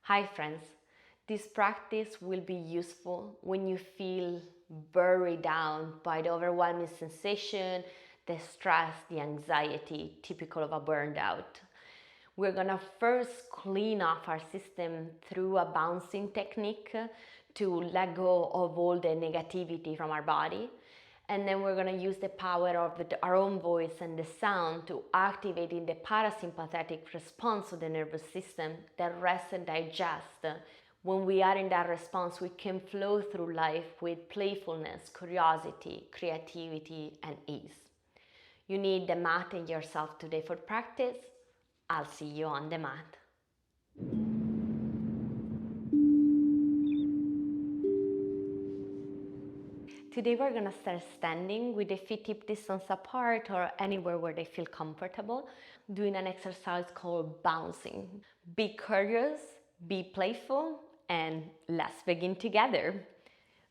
Hi friends, this practice will be useful when you feel buried down by the overwhelming sensation, the stress, the anxiety typical of a burnout. We're gonna first clean off our system through a bouncing technique to let go of all the negativity from our body. And then we're going to use the power of our own voice and the sound to activate in the parasympathetic response of the nervous system that rests and digests. When we are in that response, we can flow through life with playfulness, curiosity, creativity, and ease. You need the mat and yourself today for practice. I'll see you on the mat. Today we're gonna start standing with the feet hip distance apart or anywhere where they feel comfortable, doing an exercise called bouncing. Be curious, be playful, and let's begin together.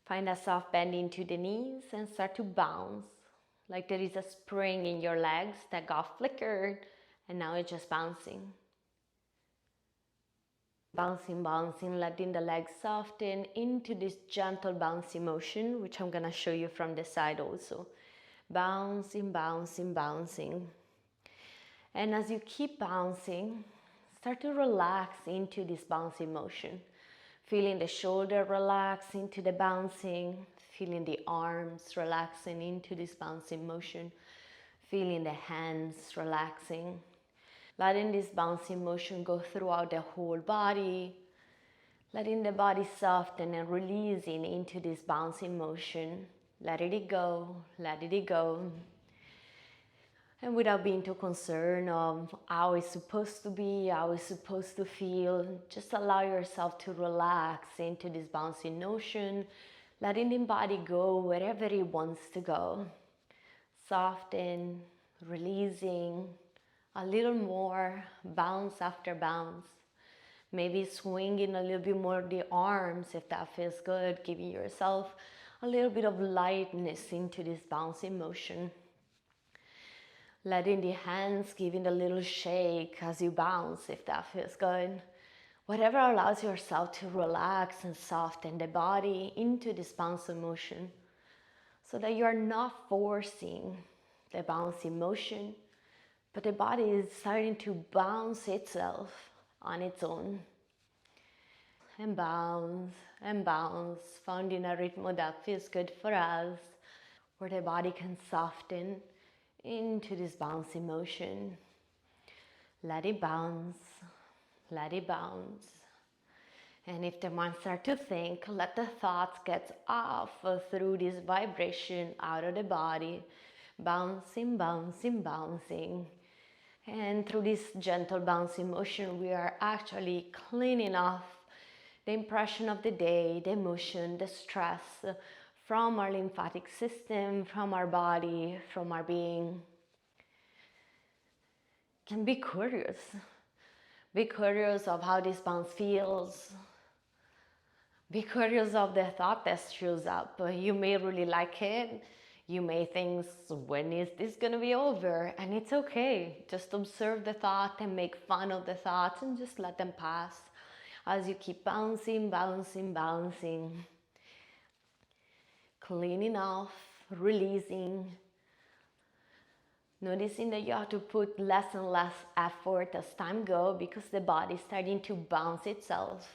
Find a soft bend into the knees and start to bounce, like there is a spring in your legs that got flickered and now it's just bouncing. Bouncing, bouncing, letting the legs soften into this gentle bouncy motion, which I'm gonna show you from the side also. Bouncing, bouncing, bouncing. And as you keep bouncing, start to relax into this bouncy motion. Feeling the shoulder relax into the bouncing, feeling the arms relaxing into this bouncing motion, feeling the hands relaxing. Letting this bouncing motion go throughout the whole body, letting the body soften and releasing into this bouncing motion. Letting it go, letting it go. And without being too concerned of how it's supposed to be, how it's supposed to feel, just allow yourself to relax into this bouncing motion, letting the body go wherever it wants to go. Soften, releasing. A little more, bounce after bounce. Maybe swinging a little bit more the arms if that feels good, giving yourself a little bit of lightness into this bouncing motion. Letting the hands giving a little shake as you bounce if that feels good. Whatever allows yourself to relax and soften the body into this bouncing motion so that you are not forcing the bouncing motion, but the body is starting to bounce itself on its own. And bounce, finding a rhythm that feels good for us, where the body can soften into this bouncy motion. Let it bounce, let it bounce. And if the mind starts to think, let the thoughts get off through this vibration out of the body, bouncing, bouncing, bouncing. And through this gentle bouncing motion, we are actually cleaning off the impression of the day, the emotion, the stress from our lymphatic system, from our body, from our being. And be curious. Be curious of how this bounce feels. Be curious of the thought that shows up. You may really like it. You may think, when is this gonna be over? And it's okay. Just observe the thought and make fun of the thoughts and just let them pass as you keep bouncing, bouncing, bouncing. Cleaning off, releasing. Noticing that you have to put less and less effort as time goes because the body is starting to bounce itself.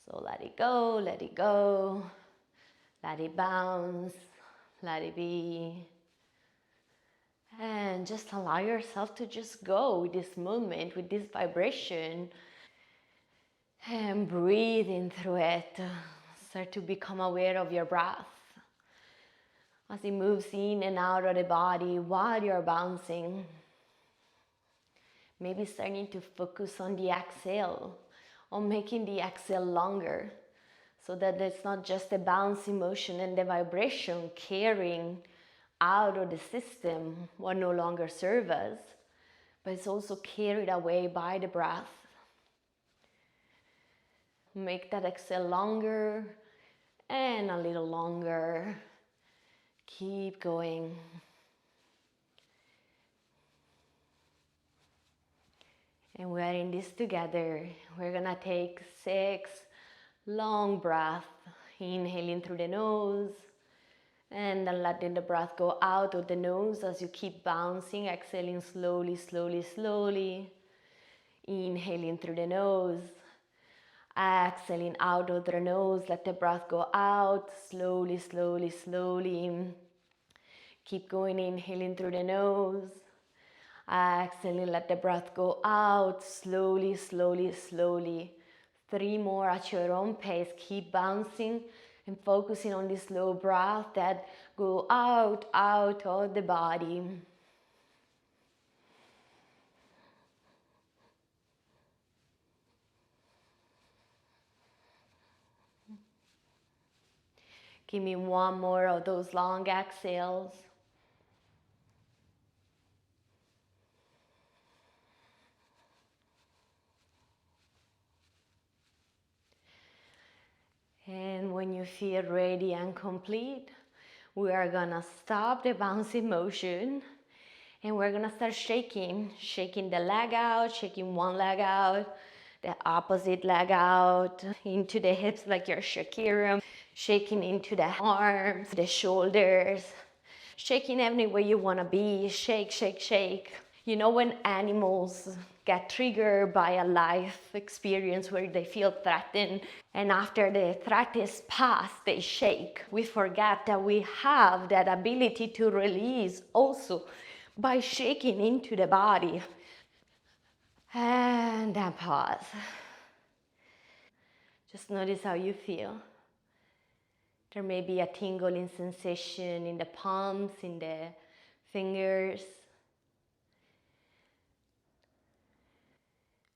So let it go, let it go, let it bounce. Let it be. And just allow yourself to just go with this movement, with this vibration. And breathing through it. Start to become aware of your breath as it moves in and out of the body while you're bouncing. Maybe starting to focus on the exhale, on making the exhale longer, so that it's not just the bouncy motion and the vibration carrying out of the system what no longer serves us, but it's also carried away by the breath. Make that exhale longer and a little longer. Keep going. And we are in this together. We're gonna take 6 long breaths, inhaling through the nose and then letting the breath go out of the nose as you keep bouncing, exhaling slowly, slowly, slowly. Inhaling through the nose, exhaling out of the nose, let the breath go out slowly, slowly, slowly. Keep going, inhaling through the nose, exhaling, let the breath go out slowly, slowly, slowly. 3 more at your own pace. Keep bouncing and focusing on this slow breath that go out of the body. Give me 1 more of those long exhales. And when you feel ready and complete, we are gonna stop the bouncing motion and we're gonna start shaking the leg out, shaking one leg out, the opposite leg out, into the hips like your Shakira, shaking into the arms, the shoulders, shaking anywhere you wanna be, shake, shake, shake. You know when animals get triggered by a life experience where they feel threatened, and after the threat is past, they shake. We forget that we have that ability to release also by shaking into the body. And then pause. Just notice how you feel. There may be a tingling sensation in the palms, in the fingers.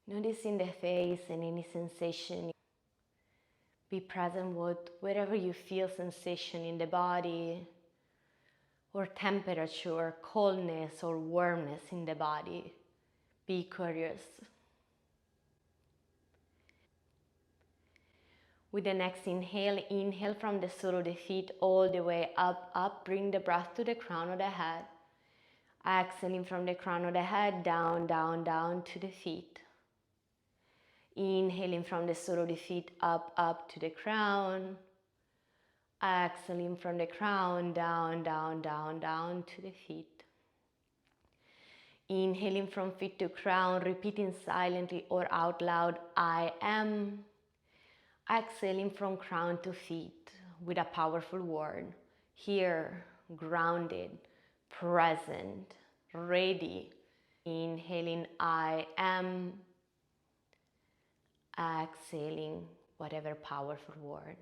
Noticing the face and any sensation. Be present with wherever you feel sensation in the body, or temperature, or coldness, or warmness in the body. Be curious. With the next inhale, inhale from the sole of the feet all the way up, up. Bring the breath to the crown of the head. Exhaling from the crown of the head, down, down, down to the feet. Inhaling from the sole of the feet, up, up to the crown. Exhaling from the crown, down, down, down, down to the feet. Inhaling from feet to crown, repeating silently or out loud, I am. Exhaling from crown to feet with a powerful word. Here, grounded, present, ready. Inhaling, I am. Exhaling, whatever powerful word.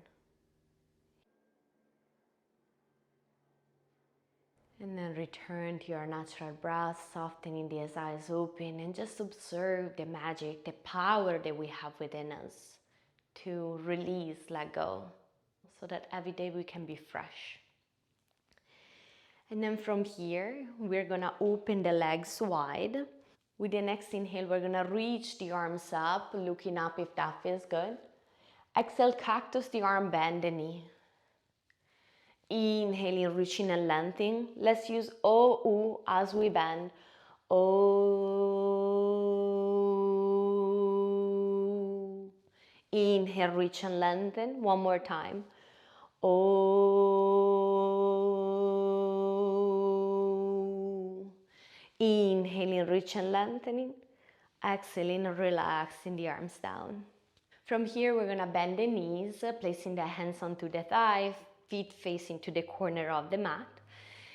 And then return to your natural breath, softening the eyes open, and just observe the magic, the power that we have within us to release, let go, so that every day we can be fresh. And then from here, we're gonna open the legs wide. With the next inhale, we're gonna reach the arms up, looking up if that feels good. Exhale, cactus the arm, bend the knee. Inhaling, reaching and lengthening. Let's use O-U as we bend. O. Inhale, reach and lengthen. One more time. O. Inhaling, reach and lengthening. Exhaling, relaxing the arms down. From here, we're gonna bend the knees, placing the hands onto the thighs, feet facing to the corner of the mat.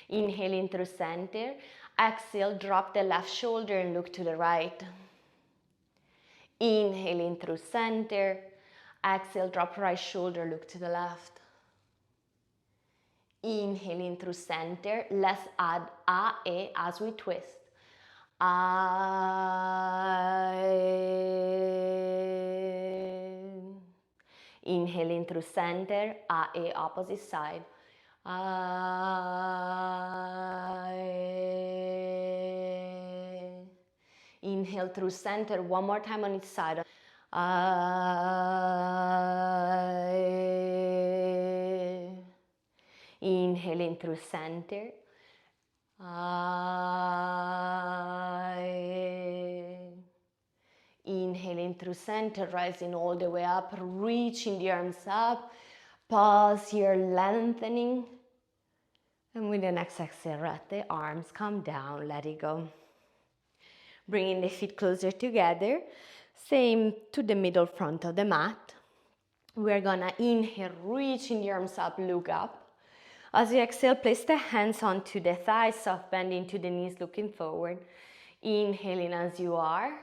Inhaling through center. Exhale, drop the left shoulder and look to the right. Inhaling through center. Exhale, drop right shoulder, look to the left. Inhaling through center. Let's add A as we twist. Inhaling through center, A, opposite side. Inhale through center, one more time on each side. Inhaling through center. center, rising all the way up, reaching the arms up. Pause here, lengthening. And with the next exhale, let the arms come down, let it go. Bringing the feet closer together, same to the middle front of the mat. We're gonna inhale, reaching the arms up, look up. As you exhale, place the hands onto the thighs, soft bending to the knees, looking forward. Inhaling as you are.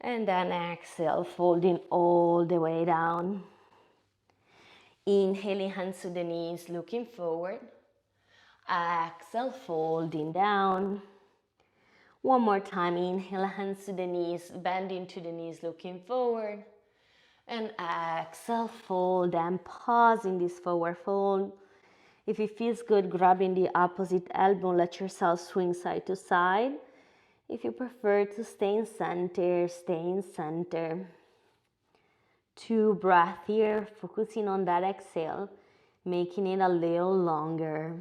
And then exhale, folding all the way down. Inhaling, hands to the knees, looking forward. Exhale, folding down. One more time, inhale, hands to the knees, bending to the knees, looking forward. And exhale, fold and pause in this forward fold. If it feels good, grabbing the opposite elbow, let yourself swing side to side. If you prefer to stay in center, stay in center. 2 breaths here, focusing on that exhale, making it a little longer.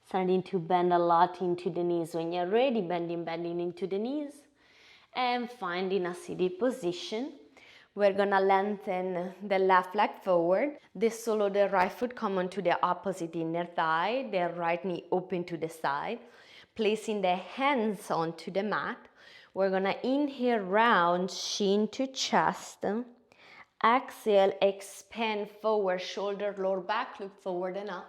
Starting to bend a lot into the knees. When you're ready, bending into the knees. And finding a seated position. We're gonna lengthen the left leg forward. The sole of the right foot come onto the opposite inner thigh. The right knee open to the side. Placing the hands onto the mat. We're gonna inhale, round, chin to chest. Exhale, expand forward, shoulder, lower back, look forward and up.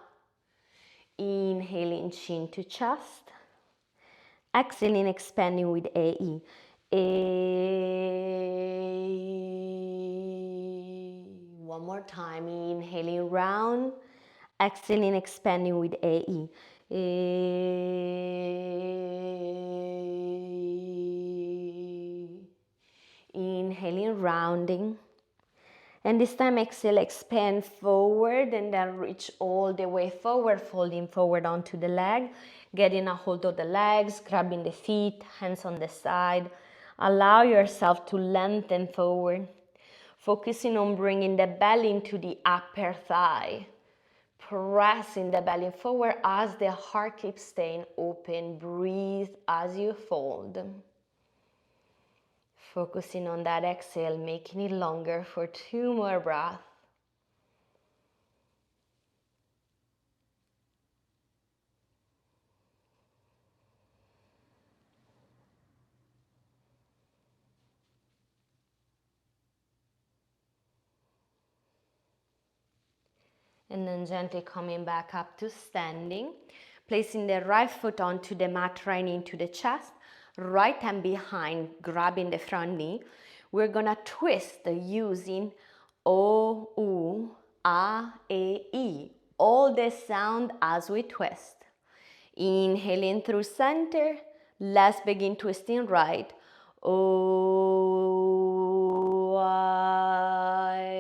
Inhaling, chin to chest. Exhaling, expanding with AE. One more time, inhaling round, exhaling, expanding with AE. Inhaling, rounding. And this time exhale, expand forward and then reach all the way forward, folding forward onto the leg, getting a hold of the legs, grabbing the feet, hands on the side. Allow yourself to lengthen forward, focusing on bringing the belly into the upper thigh, pressing the belly forward as the heart keeps staying open. Breathe as you fold. Focusing on that exhale, making it longer for 2 more breaths. And then gently coming back up to standing, placing the right foot onto the mat, right into the chest, right hand behind, grabbing the front knee. We're gonna twist using O, U, A, E, all the sound as we twist. Inhaling through center, let's begin twisting right. O, I.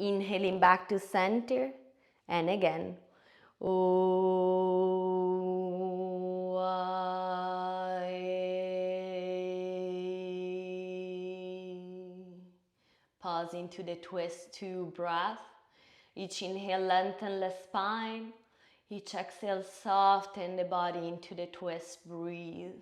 Inhaling back to center, and again. O, I. Pausing to the twist, 2 breaths. Each inhale, lengthen the spine. Each exhale, soften the body into the twist. Breathe.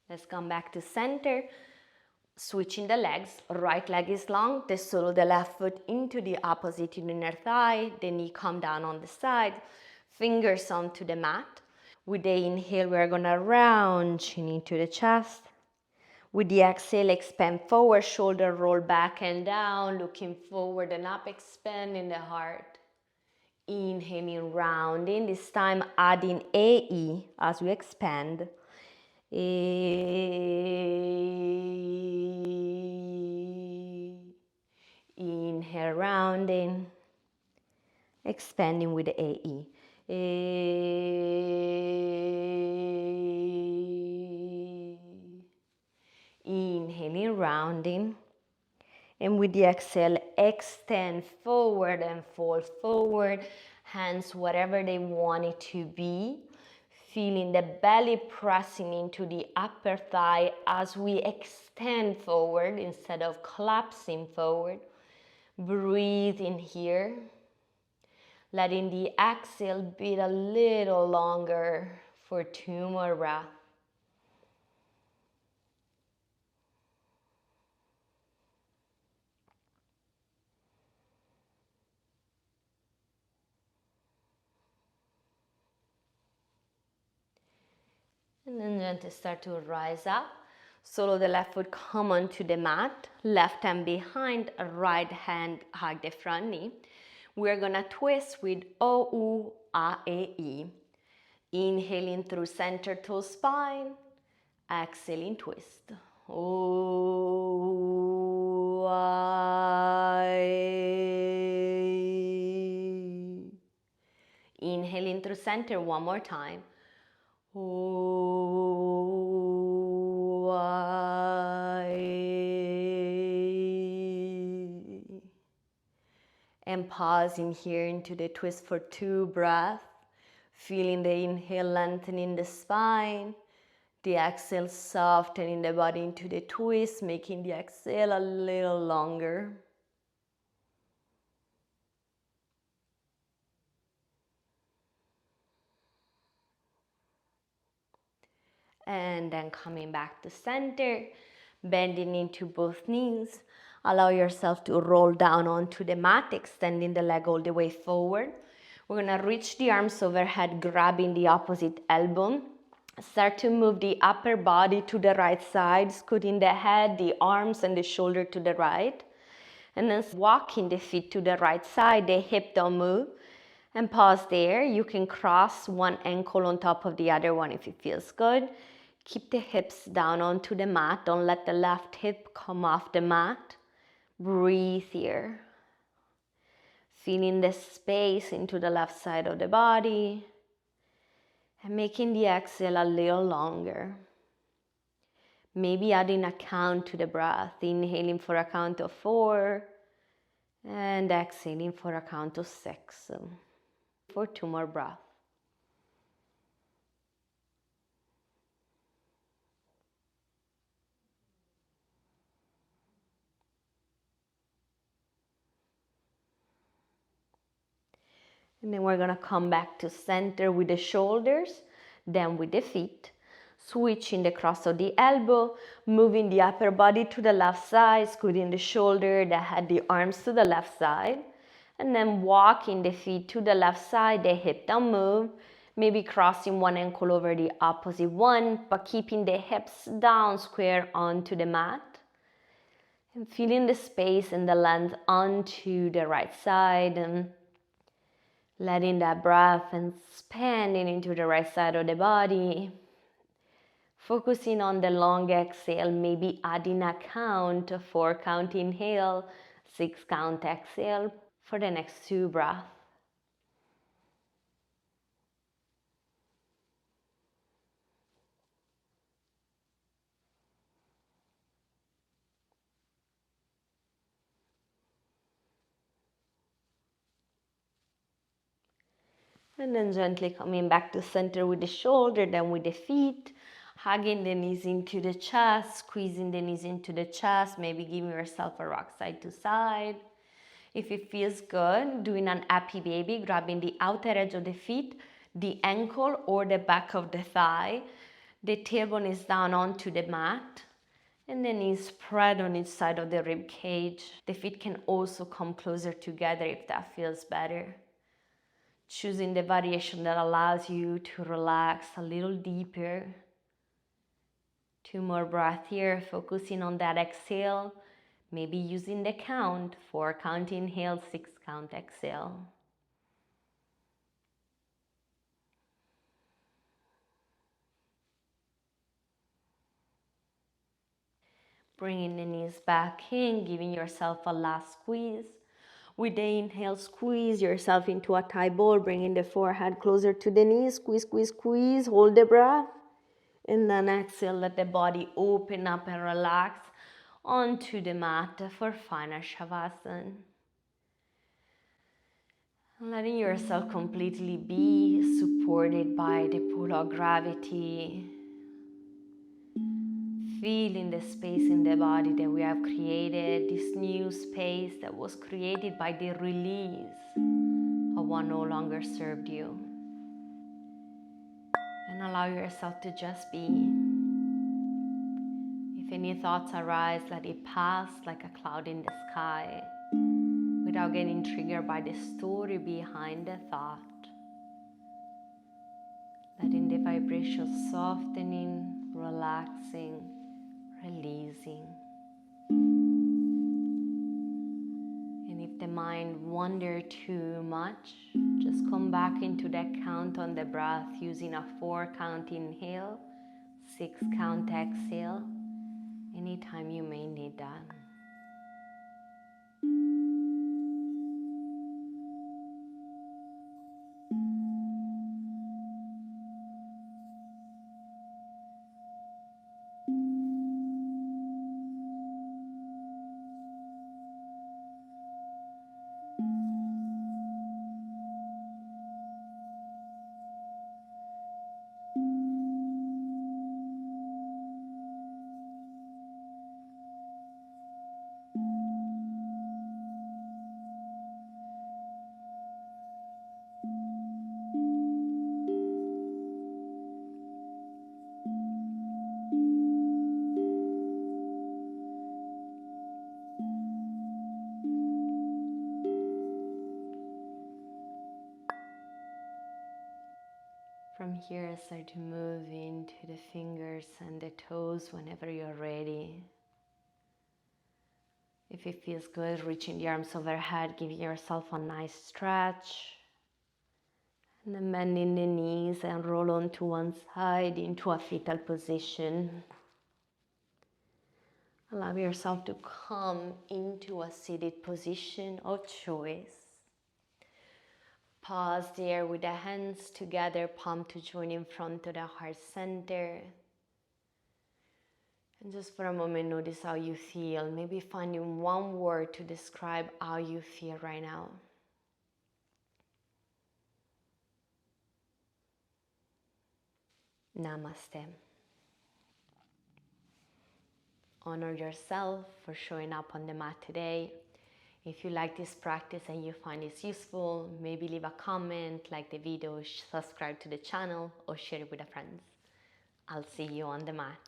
Let's come back to center. Switching the legs. Right leg is long. The sole of the left foot into the opposite inner thigh. The knee come down on the side. Fingers onto the mat. With the inhale, we're gonna round, chin into the chest. With the exhale, expand forward, shoulder roll back and down, looking forward and up, expanding the heart. Inhaling, rounding, this time adding AE as we expand. Inhale, rounding, expanding with the AE. Inhaling, rounding, and with the exhale, extend forward and fold forward. hands whatever they want it to be. Feeling the belly pressing into the upper thigh as we extend forward instead of collapsing forward. Breathe in here. Letting the exhale be a little longer for 2 more breaths. And then gently start to rise up. Solo the left foot come onto the mat. Left hand behind, right hand hug the front knee. We're gonna twist with O-U-A-E. Inhaling through center toe spine. Exhaling twist. O-I. Inhaling through center one more time. And pausing here into the twist for 2 breaths. Feeling the inhale lengthening the spine. The exhale softening the body into the twist, making the exhale a little longer. And then coming back to center, bending into both knees. Allow yourself to roll down onto the mat, extending the leg all the way forward. We're gonna reach the arms overhead, grabbing the opposite elbow. Start to move the upper body to the right side, scooting the head, the arms, and the shoulder to the right. And then walking the feet to the right side, the hip don't move. And pause there. You can cross one ankle on top of the other one if it feels good. Keep the hips down onto the mat. Don't let the left hip come off the mat. Breathe here. Feeling the space into the left side of the body. And making the exhale a little longer. Maybe adding a count to the breath. Inhaling for a count of 4. And exhaling for a count of 6. For 2 more breaths. And then we're gonna come back to center with the shoulders, then with the feet. Switching the cross of the elbow, moving the upper body to the left side, scooting the shoulder, the head, the arms to the left side. And then walking the feet to the left side, the hip don't move. Maybe crossing one ankle over the opposite one, but keeping the hips down, square onto the mat. And feeling the space and the length onto the right side. And letting that breath and expanding into the right side of the body. Focusing on the long exhale, maybe adding a count, 4 count inhale, 6 count exhale for the next 2 breaths. And then gently coming back to center with the shoulder, then with the feet. Hugging the knees into the chest, squeezing the knees into the chest, maybe giving yourself a rock side to side. If it feels good, doing an happy baby, grabbing the outer edge of the feet, the ankle or the back of the thigh. The tailbone is down onto the mat. And the knees spread on each side of the rib cage. The feet can also come closer together if that feels better. Choosing the variation that allows you to relax a little deeper. 2 more breaths here, focusing on that exhale. Maybe using the count, 4 count inhale, 6 count exhale. Bringing the knees back in, giving yourself a last squeeze. With the inhale, squeeze yourself into a thigh ball, bringing the forehead closer to the knees. Squeeze, squeeze, squeeze, hold the breath. And then exhale, let the body open up and relax onto the mat for final savasana. And letting yourself completely be supported by the pull of gravity. Feeling the space in the body that we have created, this new space that was created by the release of what no longer served you. And allow yourself to just be. If any thoughts arise, let it pass like a cloud in the sky, without getting triggered by the story behind the thought. Letting the vibration softening, relaxing, releasing. And if the mind wanders too much, just come back into that count on the breath using a 4 count inhale, 6 count exhale, anytime you may need that. From here, start to move into the fingers and the toes whenever you're ready. If it feels good, reaching the arms overhead, give yourself a nice stretch. And then bending the knees and roll onto one side into a fetal position. Allow yourself to come into a seated position of choice. Pause there with the hands together, palm to join in front of the heart center. And just for a moment, notice how you feel. Maybe finding one word to describe how you feel right now. Namaste. Honor yourself for showing up on the mat today. If you like this practice and you find it useful, maybe leave a comment, like the video, subscribe to the channel, or share it with a friend. I'll see you on the mat.